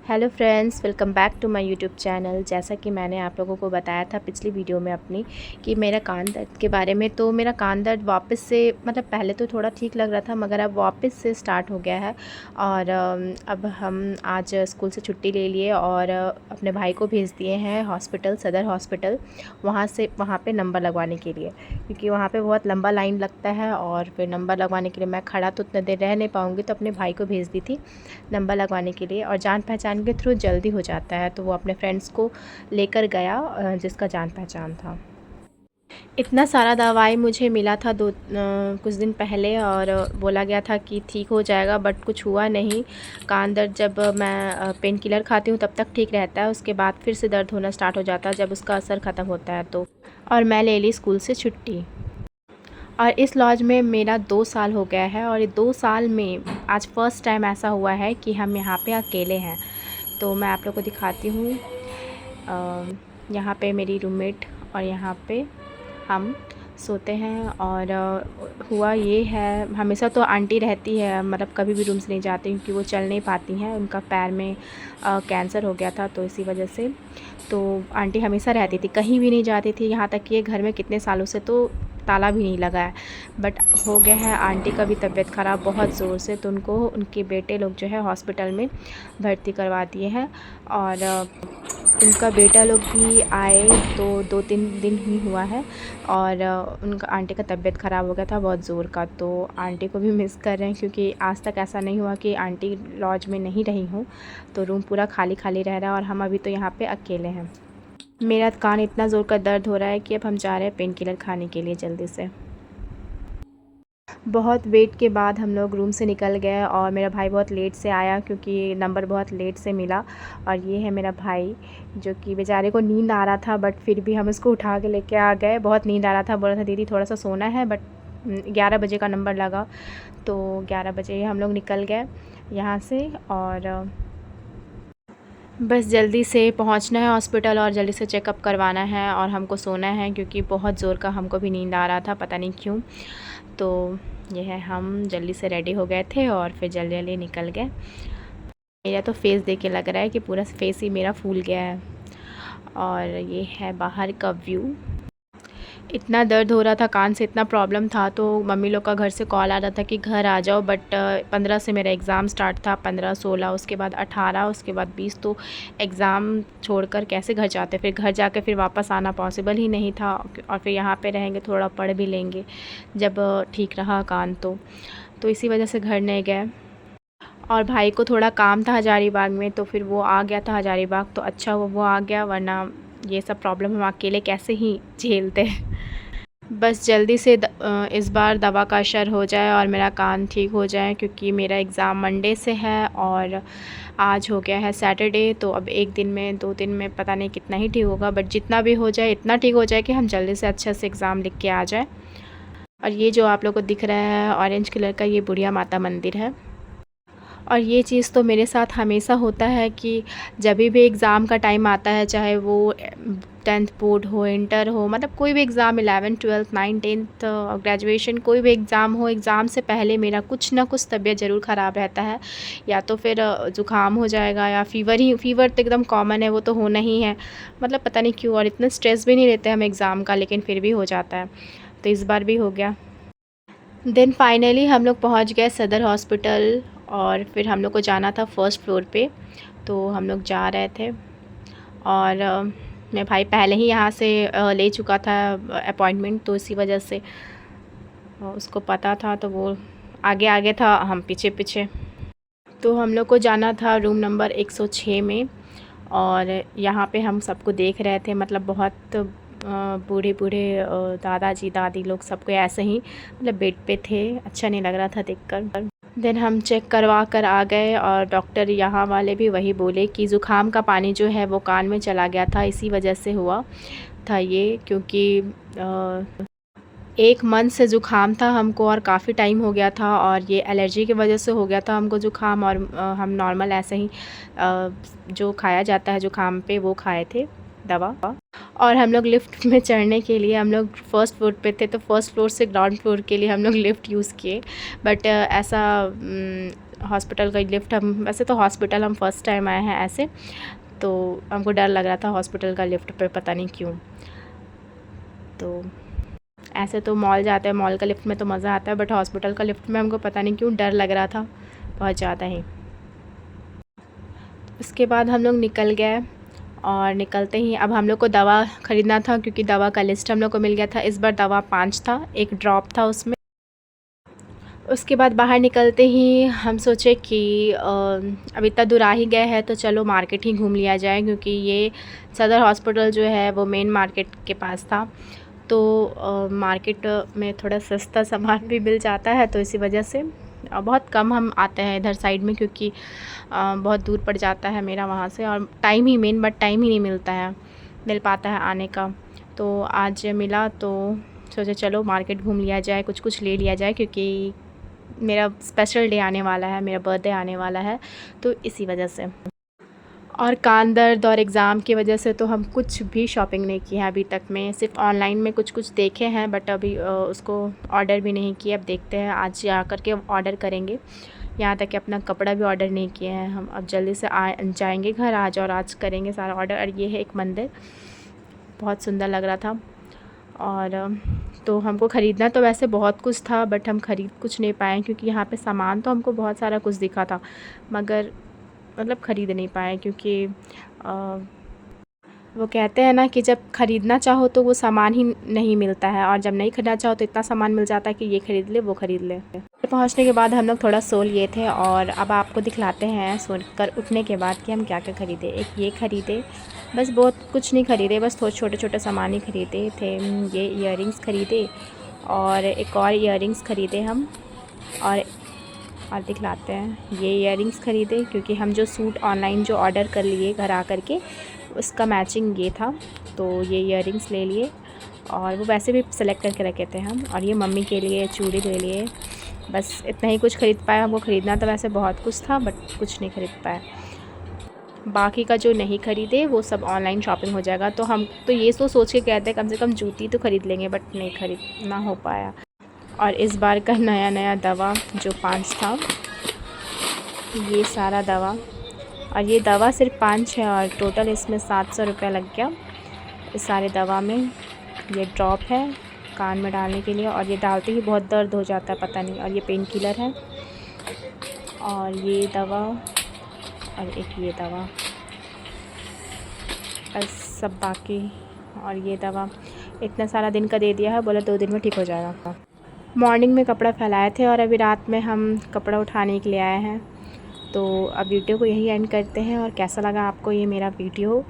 Hello friends, welcome back to my YouTube channel. जैसा कि मैंने आप लोगों को बताया था पिछली वीडियो में अपनी कि मेरा कान दर्द के बारे में, तो मेरा कान दर्द वापस से मतलब पहले तो थोड़ा ठीक लग रहा था मगर अब वापस से स्टार्ट हो गया है। और अब हम आज स्कूल से छुट्टी ले लिए और अपने भाई को भेज दिए हैं हॉस्पिटल, सदर हॉस्पिटल। वहाँ पे नंबर लगवाने के लिए, क्योंकि वहाँ पे बहुत लंबा लाइन लगता है और फिर नंबर लगवाने के लिए मैं खड़ा तो उतने देर रह नहीं पाऊँगी, तो अपने भाई को भेज दी थी नंबर लगवाने के लिए। और जान पहचान के थ्रू जल्दी हो जाता है, तो वो अपने फ्रेंड्स को लेकर गया जिसका जान पहचान था। इतना सारा दवाई मुझे मिला था कुछ दिन पहले और बोला गया था कि ठीक हो जाएगा, बट कुछ हुआ नहीं। कान दर्द जब मैं पेन किलर खाती हूँ तब तक ठीक रहता है, उसके बाद फिर से दर्द होना स्टार्ट हो जाता है जब उसका असर ख़त्म होता है तो। और मैं ले ली स्कूल से छुट्टी। और इस लॉज में मेरा 2 साल हो गया है और ये 2 साल में आज फ़र्स्ट टाइम ऐसा हुआ है कि हम यहाँ पे अकेले हैं। तो मैं आप लोग को दिखाती हूँ। यहाँ पे मेरी रूममेट और यहाँ पे हम सोते हैं। और हुआ ये है, हमेशा तो आंटी रहती है, मतलब कभी भी रूम से नहीं जाती क्योंकि वो चल नहीं पाती हैं, उनका पैर में कैंसर हो गया था तो इसी वजह से। तो आंटी हमेशा रहती थी, कहीं भी नहीं जाती थी, यहाँ तक कि ये घर में कितने सालों से तो ताला भी नहीं लगा है। बट हो गया है आंटी का भी तबीयत ख़राब बहुत ज़ोर से, तो उनको उनके बेटे लोग जो है हॉस्पिटल में भर्ती करवा दिए हैं। और उनका बेटा लोग भी आए तो 2-3 दिन ही हुआ है। और उनका आंटी का तबीयत ख़राब हो गया था बहुत ज़ोर का, तो आंटी को भी मिस कर रहे हैं क्योंकि आज तक ऐसा नहीं हुआ कि आंटी लॉज में नहीं रही हूँ। तो रूम पूरा खाली खाली रह रहा है और हम अभी तो यहाँ पे अकेले हैं। मेरा कान इतना ज़ोर का दर्द हो रहा है कि अब हम जा रहे हैं पेन किलर खाने के लिए जल्दी से। बहुत वेट के बाद हम लोग रूम से निकल गए और मेरा भाई बहुत लेट से आया क्योंकि नंबर बहुत लेट से मिला। और ये है मेरा भाई जो कि बेचारे को नींद आ रहा था, बट फिर भी हम उसको उठा के लेके आ गए। बहुत नींद आ रहा था, बोल रहा था दीदी थोड़ा सा सोना है, बट 11 बजे का नंबर लगा तो 11 बजे हम लोग निकल गए यहाँ से। और बस जल्दी से पहुंचना है हॉस्पिटल और जल्दी से चेकअप करवाना है और हमको सोना है क्योंकि बहुत ज़ोर का हमको भी नींद आ रहा था, पता नहीं क्यों। तो ये है, हम जल्दी से रेडी हो गए थे और फिर जल्दी जल्दी निकल गए। मेरा तो फेस देख के लग रहा है कि पूरा फेस ही मेरा फूल गया है। और ये है बाहर का व्यू। इतना दर्द हो रहा था, कान से इतना प्रॉब्लम था, तो मम्मी लोग का घर से कॉल आ रहा था कि घर आ जाओ। बट 15 से मेरा एग्ज़ाम स्टार्ट था, 15, 16, उसके बाद 18, उसके बाद 20। तो एग्ज़ाम छोड़कर कैसे घर जाते, फिर घर जाके फिर वापस आना पॉसिबल ही नहीं था। और फिर यहाँ पे रहेंगे, थोड़ा पढ़ भी लेंगे जब ठीक रहा कान तो इसी वजह से घर नहीं गए। और भाई को थोड़ा काम था हज़ारीबाग में, तो फिर वो आ गया था हज़ारीबाग, तो अच्छा वो आ गया, वरना ये सब प्रॉब्लम हम अकेले कैसे ही झेलते। बस जल्दी से इस बार दवा का असर हो जाए और मेरा कान ठीक हो जाए, क्योंकि मेरा एग्ज़ाम मंडे से है और आज हो गया है सैटरडे। तो अब 1 दिन में 2 दिन में पता नहीं कितना ही ठीक होगा, बट जितना भी हो जाए इतना ठीक हो जाए कि हम जल्दी से अच्छे से एग्ज़ाम लिख के आ जाए। और ये जो आप लोग को दिख रहा है ऑरेंज कलर का, ये बुढ़िया माता मंदिर है। और ये चीज़ तो मेरे साथ हमेशा होता है कि जब भी एग्ज़ाम का टाइम आता है, चाहे वो 10th बोर्ड हो, इंटर हो, मतलब कोई भी exam, 11th 12th 9th 10th graduation, कोई भी एग्ज़ाम हो, एग्ज़ाम से पहले मेरा कुछ ना कुछ तबीयत ज़रूर ख़राब रहता है। या तो फिर ज़ुकाम हो जाएगा या फ़ीवर तो एकदम कॉमन है, वो तो होना ही है। मतलब पता नहीं क्यों, और इतना स्ट्रेस भी नहीं लेते हम एग्ज़ाम का, लेकिन फिर भी हो जाता है। तो इस बार भी हो गया। देन फाइनली हम लोग पहुंच गए सदर हॉस्पिटल और फिर हम लोग को जाना था फर्स्ट फ्लोर पे, तो हम लोग जा रहे थे। और मेरे भाई पहले ही यहाँ से ले चुका था अपॉइंटमेंट, तो इसी वजह से उसको पता था, तो वो आगे आगे था, हम पीछे पीछे। तो हम लोग को जाना था रूम नंबर 106 में। और यहाँ पे हम सबको देख रहे थे, मतलब बहुत बूढ़े बूढ़े दादाजी दादी लोग सबको ऐसे ही मतलब बेड पे थे, अच्छा नहीं लग रहा था देखकर। देन हम चेक करवा कर आ गए और डॉक्टर यहाँ वाले भी वही बोले कि ज़ुकाम का पानी जो है वो कान में चला गया था, इसी वजह से हुआ था ये। क्योंकि 1 मंथ से ज़ुकाम था हमको और काफ़ी टाइम हो गया था, और ये एलर्जी की वजह से हो गया था हमको ज़ुकाम। और हम नॉर्मल ऐसे ही जो खाया जाता है ज़ुकाम पे वो खाए थे दवा। और हम लोग लिफ्ट में चढ़ने के लिए, हम लोग फर्स्ट फ्लोर पे थे, तो फर्स्ट फ्लोर से ग्राउंड फ्लोर के लिए हम लोग लिफ्ट यूज़ किए। बट ऐसा हॉस्पिटल का लिफ्ट, हम वैसे तो हॉस्पिटल हम फ़र्स्ट टाइम आए हैं ऐसे, तो हमको डर लग रहा था हॉस्पिटल का लिफ्ट पे, पता नहीं क्यों। तो ऐसे तो मॉल जाते हैं, मॉल का लिफ्ट में तो मज़ा आता है, बट हॉस्पिटल का लिफ्ट में हमको पता नहीं क्यों डर लग रहा था बहुत ज़्यादा ही। उसके बाद हम लोग निकल गए और निकलते ही अब हम लोग को दवा ख़रीदना था, क्योंकि दवा का लिस्ट हम लोग को मिल गया था। इस बार दवा 5 था, एक ड्रॉप था उसमें। उसके बाद बाहर निकलते ही हम सोचे कि अब इतना दूर आ ही गए हैं तो चलो मार्केट ही घूम लिया जाए, क्योंकि ये सदर हॉस्पिटल जो है वो मेन मार्केट के पास था। तो मार्केट में थोड़ा सस्ता सामान भी मिल जाता है, तो इसी वजह से बहुत कम हम आते हैं इधर साइड में, क्योंकि बहुत दूर पड़ जाता है मेरा वहाँ से, और टाइम ही मेन, बट टाइम ही नहीं मिल पाता है आने का। तो आज मिला तो सोचे चलो मार्केट घूम लिया जाए, कुछ ले लिया जाए, क्योंकि मेरा स्पेशल डे आने वाला है, मेरा बर्थडे आने वाला है, तो इसी वजह से। और कान दर्द और एग्ज़ाम की वजह से तो हम कुछ भी शॉपिंग नहीं की है अभी तक में, सिर्फ ऑनलाइन में कुछ देखे हैं, बट अभी उसको ऑर्डर भी नहीं किए। अब देखते हैं, आज जा कर के ऑर्डर करेंगे। यहाँ तक कि अपना कपड़ा भी ऑर्डर नहीं किए हैं हम, अब जल्दी से जाएंगे घर आज, और आज करेंगे सारा ऑर्डर। और ये है एक मंदिर, बहुत सुंदर लग रहा था। और तो हमको ख़रीदना तो वैसे बहुत कुछ था, बट हम ख़रीद कुछ नहीं पाए, क्योंकि यहाँ पे सामान तो हमको बहुत सारा कुछ दिखा था, मगर मतलब ख़रीद नहीं पाए, क्योंकि वो कहते हैं ना कि जब ख़रीदना चाहो तो वो सामान ही नहीं मिलता है, और जब नहीं ख़रीदना चाहो तो इतना सामान मिल जाता है कि ये ख़रीद ले वो ख़रीद ले। पहुंचने के बाद हम लोग थोड़ा सो लिए थे, और अब आपको दिखलाते हैं सोकर उठने के बाद कि हम क्या क्या ख़रीदे। एक ये ख़रीदे, बस बहुत कुछ नहीं ख़रीदे, बस थोड़े छोटे छोटे सामान ही ख़रीदे थे। ये ईयरिंग्स ख़रीदे, और एक और ईयरिंग्स ख़रीदे हम, और दिखलाते हैं ये ईयरिंग्स ख़रीदे, क्योंकि हम जो सूट ऑनलाइन जो ऑर्डर कर लिए घर आ कर के उसका मैचिंग ये था, तो ये ईयरिंग्स ले लिए। और वो वैसे भी सेलेक्ट करके रखे थे हम। और ये मम्मी के लिए चूड़ी ले लिए। बस इतना ही कुछ ख़रीद पाया। हमको ख़रीदना तो वैसे बहुत कुछ था, बट कुछ नहीं ख़रीद पाया। बाकी का जो नहीं ख़रीदे वो सब ऑनलाइन शॉपिंग हो जाएगा। तो हम तो ये सोच के कहते हैं कम से कम जूती तो ख़रीद लेंगे, बट नहीं ख़रीदना हो पाया। और इस बार का नया दवा जो 5 था, ये सारा दवा, और ये दवा सिर्फ 5 है, और टोटल इसमें 700 रुपया लग गया इस सारे दवा में। ये ड्रॉप है कान में डालने के लिए, और ये डालते ही बहुत दर्द हो जाता है, पता नहीं। और ये पेन किलर है, और ये दवा, और एक ये दवा, बस सब बाकी। और ये दवा इतना सारा दिन का दे दिया है, बोला 2 दिन में ठीक हो जाएगा। मॉर्निंग में कपड़ा फैलाए थे, और अभी रात में हम कपड़ा उठाने के लिए आए हैं। तो अब वीडियो को यही एंड करते हैं। और कैसा लगा आपको ये मेरा video,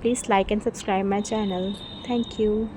please like and subscribe my channel. Thank you.